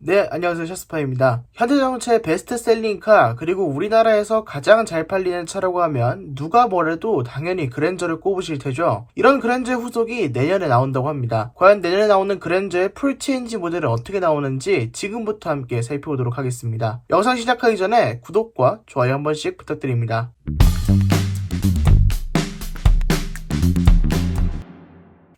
네, 안녕하세요. 샤스파입니다. 현대자동차의 베스트셀링카, 그리고 우리나라에서 가장 잘 팔리는 차라고 하면 누가 뭐래도 당연히 그랜저를 꼽으실 테죠. 이런 그랜저의 후속이 내년에 나온다고 합니다. 과연 내년에 나오는 그랜저의 풀체인지 모델은 어떻게 나오는지 지금부터 함께 살펴보도록 하겠습니다. 영상 시작하기 전에 구독과 좋아요 한 번씩 부탁드립니다.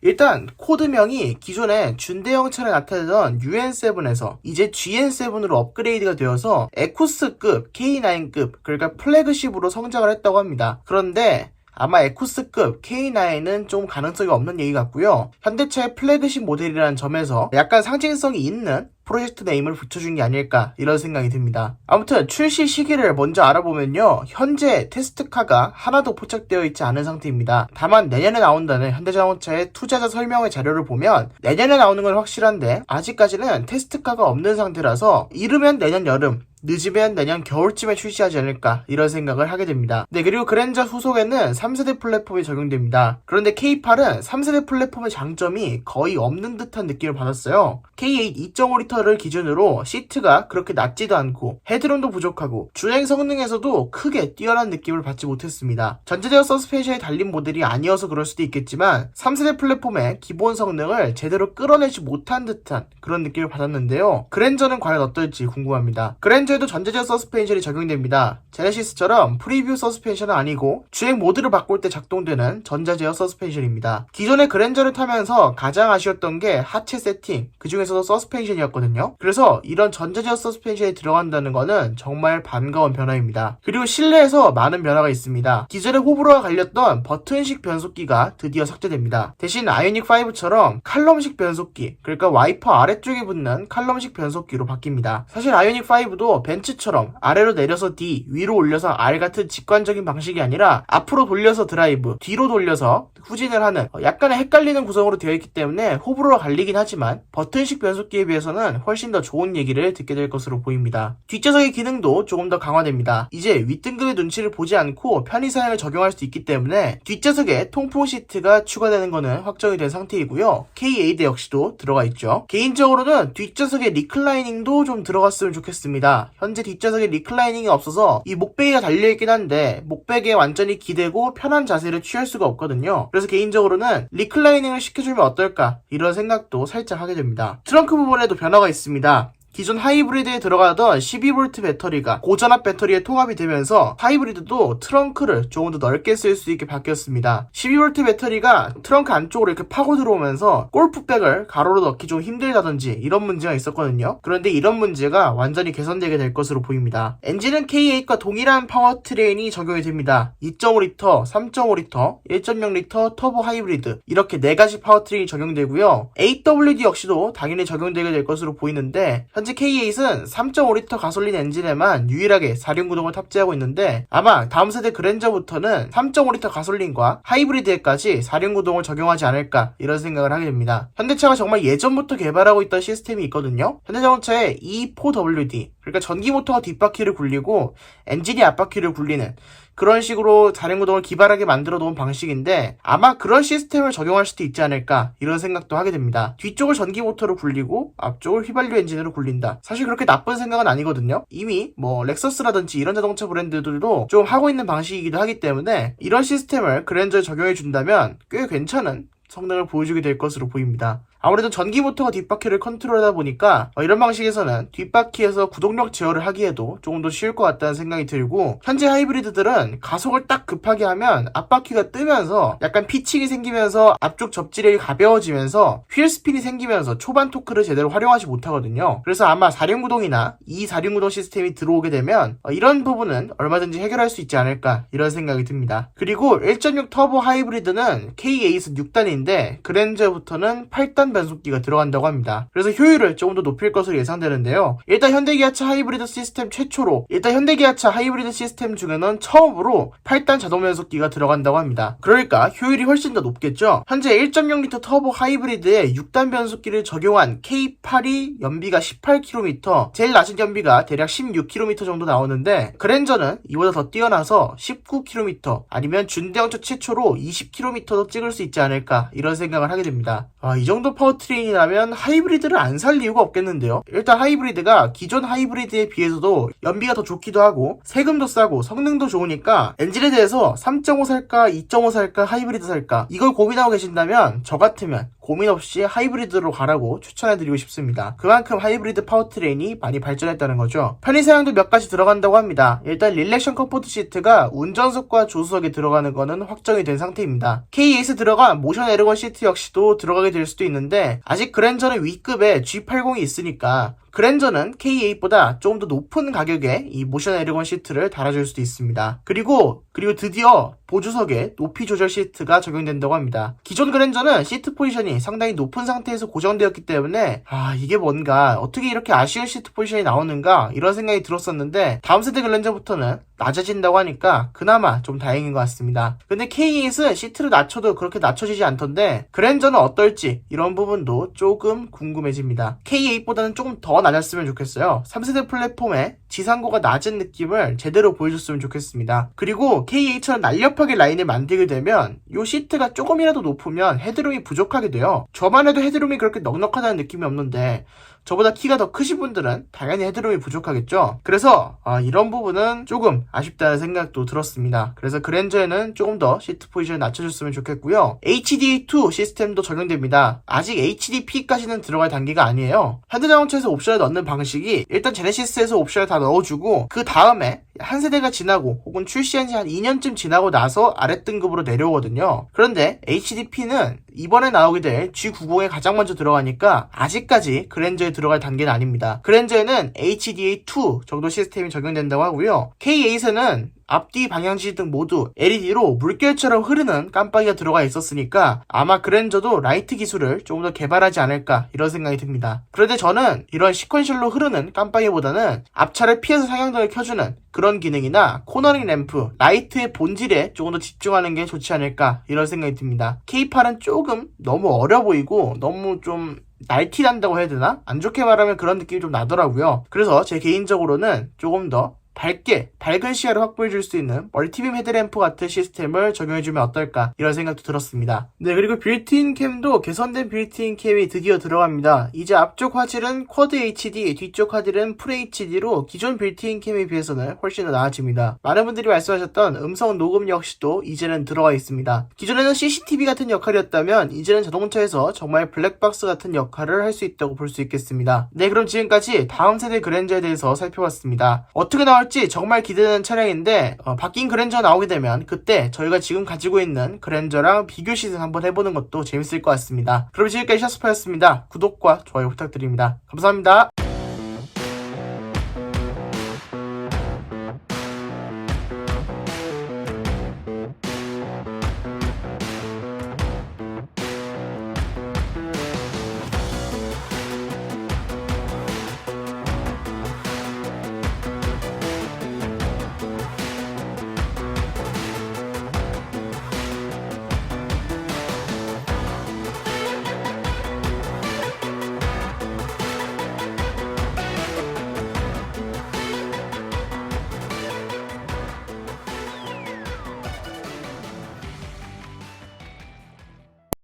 일단 코드명이 기존에 준대형차로 나타내던 UN7에서 이제 GN7으로 업그레이드가 되어서 에쿠스급, K9급, 그러니까 플래그십으로 성장을 했다고 합니다. 그런데 아마 에쿠스급 K9은 좀 가능성이 없는 얘기 같고요. 현대차의 플래그십 모델이라는 점에서 약간 상징성이 있는 프로젝트 네임을 붙여준 게 아닐까 이런 생각이 듭니다. 아무튼 출시 시기를 먼저 알아보면요, 현재 테스트카가 하나도 포착되어 있지 않은 상태입니다. 다만 내년에 나온다는 현대자동차의 투자자 설명회 자료를 보면 내년에 나오는 건 확실한데 아직까지는 테스트카가 없는 상태라서 이르면 내년 여름, 늦으면 내년 겨울쯤에 출시하지 않을까 이런 생각을 하게 됩니다. 네, 그리고 그랜저 후속에는 3세대 플랫폼이 적용됩니다. 그런데 K8은 3세대 플랫폼의 장점이 거의 없는 듯한 느낌을 받았어요. K8 2.5L를 기준으로 시트가 그렇게 낮지도 않고 헤드룸도 부족하고 주행 성능에서도 크게 뛰어난 느낌을 받지 못했습니다. 전자제어 서스펜션이 달린 모델이 아니어서 그럴 수도 있겠지만 3세대 플랫폼의 기본 성능을 제대로 끌어내지 못한 듯한 그런 느낌을 받았는데요. 그랜저는 과연 어떨지 궁금합니다. 그랜저에도 전자제어 서스펜션이 적용됩니다. 제네시스처럼 프리뷰 서스펜션은 아니고 주행 모드를 바꿀 때 작동되는 전자제어 서스펜션입니다. 기존의 그랜저를 타면서 가장 아쉬웠던 게 하체 세팅, 그 중에서도 서스펜션이었거든요. 그래서 이런 전자제어 서스펜션이 들어간다는 거는 정말 반가운 변화입니다. 그리고 실내에서 많은 변화가 있습니다. 기존의 호불호가 갈렸던 버튼식 변속기가 드디어 삭제됩니다. 대신 아이오닉 5처럼 칼럼식 변속기, 그러니까 와이퍼 아래쪽에 붙는 칼럼식 변속기로 바뀝니다. 사실 아이오닉 5도 벤츠처럼 아래로 내려서 D, 위로 올려서 R 같은 직관적인 방식이 아니라 앞으로 돌려서 드라이브, 뒤로 돌려서 후진을 하는 약간의 헷갈리는 구성으로 되어 있기 때문에 호불호가 갈리긴 하지만 버튼식 변속기에 비해서는 훨씬 더 좋은 얘기를 듣게 될 것으로 보입니다. 뒷좌석의 기능도 조금 더 강화됩니다. 이제 윗등급의 눈치를 보지 않고 편의 사양을 적용할 수 있기 때문에 뒷좌석에 통풍 시트가 추가되는 것은 확정이 된 상태이고요. K8 역시도 들어가 있죠. 개인적으로는 뒷좌석에 리클라이닝도 좀 들어갔으면 좋겠습니다. 현재 뒷좌석에 리클라이닝이 없어서 이 목베개가 달려있긴 한데 목베개에 완전히 기대고 편한 자세를 취할 수가 없거든요. 그래서 개인적으로는 리클라이닝을 시켜주면 어떨까 이런 생각도 살짝 하게 됩니다. 트렁크 부분에도 변화가 있습니다. 기존 하이브리드에 들어가던 12V 배터리가 고전압 배터리에 통합이 되면서 하이브리드도 트렁크를 조금 더 넓게 쓸 수 있게 바뀌었습니다. 12V 배터리가 트렁크 안쪽으로 이렇게 파고 들어오면서 골프백을 가로로 넣기 좀 힘들다든지 이런 문제가 있었거든요. 그런데 이런 문제가 완전히 개선되게 될 것으로 보입니다. 엔진은 K8과 동일한 파워트레인이 적용이 됩니다. 2.5L, 3.5L, 1.0L 터보 하이브리드 이렇게 4가지 파워트레인이 적용되고요. AWD 역시도 당연히 적용되게 될 것으로 보이는데 현재 K8은 3.5L 가솔린 엔진에만 유일하게 4륜구동을 탑재하고 있는데 아마 다음 세대 그랜저부터는 3.5L 가솔린과 하이브리드에까지 4륜구동을 적용하지 않을까 이런 생각을 하게 됩니다. 현대차가 정말 예전부터 개발하고 있던 시스템이 있거든요. 현대자동차의 E4WD, 그러니까 전기 모터가 뒷바퀴를 굴리고 엔진이 앞바퀴를 굴리는 그런 식으로 4륜구동을 기발하게 만들어 놓은 방식인데 아마 그런 시스템을 적용할 수도 있지 않을까 이런 생각도 하게 됩니다. 뒤쪽을 전기 모터로 굴리고 앞쪽을 휘발유 엔진으로 굴린다. 사실 그렇게 나쁜 생각은 아니거든요. 이미 렉서스라든지 이런 자동차 브랜드들도 좀 하고 있는 방식이기도 하기 때문에 이런 시스템을 그랜저에 적용해 준다면 꽤 괜찮은 성능을 보여주게 될 것으로 보입니다. 아무래도 전기 모터가 뒷바퀴를 컨트롤하다 보니까 이런 방식에서는 뒷바퀴에서 구동력 제어를 하기에도 조금 더 쉬울 것 같다는 생각이 들고 현재 하이브리드들은 가속을 딱 급하게 하면 앞바퀴가 뜨면서 약간 피칭이 생기면서 앞쪽 접지력이 가벼워지면서 휠 스핀이 생기면서 초반 토크를 제대로 활용하지 못하거든요. 그래서 아마 4륜구동이나 이 4륜구동 시스템이 들어오게 되면 이런 부분은 얼마든지 해결할 수 있지 않을까 이런 생각이 듭니다. 그리고 1.6 터보 하이브리드는 K8은 6단인데 그랜저부터는 8단 변속기가 들어간다고 합니다. 그래서 효율을 조금 더 높일 것으로 예상되는데요. 일단 현대기아차 하이브리드 시스템 최초로 현대기아차 하이브리드 시스템 중에는 처음으로 8단 자동 변속기가 들어간다고 합니다. 그러니까 효율이 훨씬 더 높겠죠. 현재 1.0L 터보 하이브리드에 6단 변속기를 적용한 K8이 연비가 18km, 제일 낮은 연비가 대략 16km 정도 나오는데 그랜저는 이보다 더 뛰어나서 19km 아니면 준대형차 최초로 20km도 찍을 수 있지 않을까 않을까 이런 생각을 하게 됩니다. 이 정도 파워트레인이라면 하이브리드를 안 살 이유가 없겠는데요. 일단 하이브리드가 기존 하이브리드에 비해서도 연비가 더 좋기도 하고 세금도 싸고 성능도 좋으니까 엔진에 대해서 3.5 살까 2.5 살까 하이브리드 살까 이걸 고민하고 계신다면 저 같으면 고민 없이 하이브리드로 가라고 추천해드리고 싶습니다. 그만큼 하이브리드 파워트레인이 많이 발전했다는 거죠. 편의사양도 몇 가지 들어간다고 합니다. 일단 릴렉션 컴포트 시트가 운전석과 조수석에 들어가는 거는 확정이 된 상태입니다. K8에 들어간 모션 에르건 시트 역시도 들어가게 될 수도 있는데 아직 그랜저는 위급에 G80이 있으니까 그랜저는 K8보다 조금 더 높은 가격에 이 모션 에르건 시트를 달아줄 수도 있습니다. 그리고 드디어 보조석에 높이 조절 시트가 적용된다고 합니다. 기존 그랜저는 시트 포지션이 상당히 높은 상태에서 고정되었기 때문에 이게 뭔가 어떻게 이렇게 아쉬운 시트 포지션이 나오는가 이런 생각이 들었었는데 다음 세대 그랜저부터는 낮아진다고 하니까 그나마 좀 다행인 것 같습니다. 근데 K8은 시트를 낮춰도 그렇게 낮춰지지 않던데 그랜저는 어떨지 이런 부분도 조금 궁금해집니다. K8보다는 조금 더 낮았으면 좋겠어요. 3세대 플랫폼에 지상고가 낮은 느낌을 제대로 보여줬으면 좋겠습니다. 그리고 K8처럼 날렵하게 라인을 만들게 되면 이 시트가 조금이라도 높으면 헤드룸이 부족하게 돼요. 저만 해도 헤드룸이 그렇게 넉넉하다는 느낌이 없는데 저보다 키가 더 크신 분들은 당연히 헤드룸이 부족하겠죠. 그래서 이런 부분은 조금 아쉽다는 생각도 들었습니다. 그래서 그랜저에는 조금 더 시트 포지션을 낮춰줬으면 좋겠고요. HDA2 시스템도 적용됩니다. 아직 HDP까지는 들어갈 단계가 아니에요. 현대자동차에서 옵션을 넣는 방식이 일단 제네시스에서 옵션을 다 넣어주고 그 다음에 한 세대가 지나고 혹은 출시한 지 한 2년쯤 지나고 나서 아랫등급으로 내려오거든요. 그런데 HDP는 이번에 나오게 될 G90에 가장 먼저 들어가니까 아직까지 그랜저에 들어갈 단계는 아닙니다. 그랜저에는 HDA2 정도 시스템이 적용된다고 하고요. K8에는 앞뒤 방향지 등 모두 LED로 물결처럼 흐르는 깜빡이가 들어가 있었으니까 아마 그랜저도 라이트 기술을 조금 더 개발하지 않을까 이런 생각이 듭니다. 그런데 저는 이런 시퀀셜로 흐르는 깜빡이보다는 앞차를 피해서 상향등을 켜주는 그런 기능이나 코너링 램프, 라이트의 본질에 조금 더 집중하는 게 좋지 않을까 이런 생각이 듭니다. K8은 조금 너무 어려 보이고 너무 좀 날티난다고 해야 되나? 안 좋게 말하면 그런 느낌이 좀 나더라고요. 그래서 제 개인적으로는 조금 더 밝은 시야를 확보해줄 수 있는 멀티빔 헤드램프 같은 시스템을 적용해주면 어떨까 이런 생각도 들었습니다. 네, 그리고 빌트인 캠도 개선된 빌트인 캠이 드디어 들어갑니다. 이제 앞쪽 화질은 쿼드 HD, 뒤쪽 화질은 풀 HD로 기존 빌트인 캠에 비해서는 훨씬 더 나아집니다. 많은 분들이 말씀하셨던 음성 녹음 역시도 이제는 들어가 있습니다. 기존에는 CCTV 같은 역할이었다면 이제는 자동차에서 정말 블랙박스 같은 역할을 할 수 있다고 볼 수 있겠습니다. 네, 그럼 지금까지 다음 세대 그랜저에 대해서 살펴봤습니다. 어떻게 나올지 정말 기대되는 차량인데 바뀐 그랜저 나오게 되면 그때 저희가 지금 가지고 있는 그랜저랑 비교 시승 한번 해보는 것도 재밌을 것 같습니다. 그럼 지금까지 샤스파였습니다. 구독과 좋아요 부탁드립니다. 감사합니다.